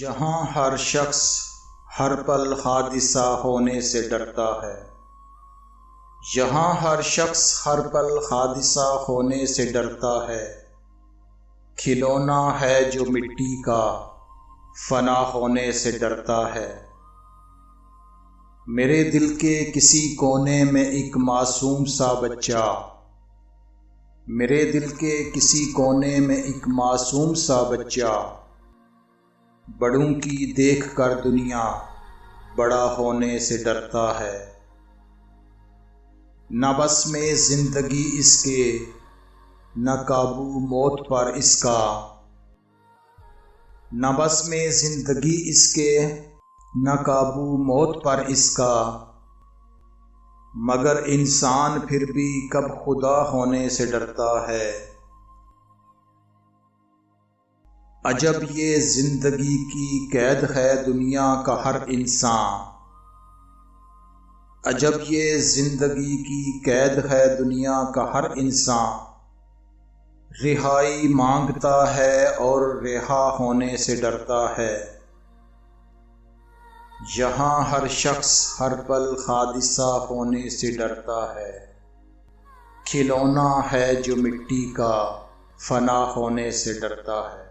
जहाँ हर शख्स हर पल हादिसा होने से डरता है, जहाँ हर शख्स हर पल हादिसा होने से डरता है, खिलौना है जो मिट्टी का फना होने से डरता है। मेरे दिल के किसी कोने में एक मासूम सा बच्चा, मेरे दिल के किसी कोने में एक मासूम सा बच्चा, बड़ों की देख कर दुनिया बड़ा होने से डरता है। न बस में जिंदगी इसके, न काबू मौत पर इसका, न बस में जिंदगी इसके, न काबू मौत पर इसका, मगर इंसान फिर भी कब खुदा होने से डरता है। अजब ये जिंदगी की कैद है दुनिया का हर इंसान, अजब ये जिंदगी की कैद है दुनिया का हर इंसान, रिहाई मांगता है और रिहा होने से डरता है। जहाँ हर शख्स हर पल हादिसा होने से डरता है, खिलौना है जो मिट्टी का फना होने से डरता है।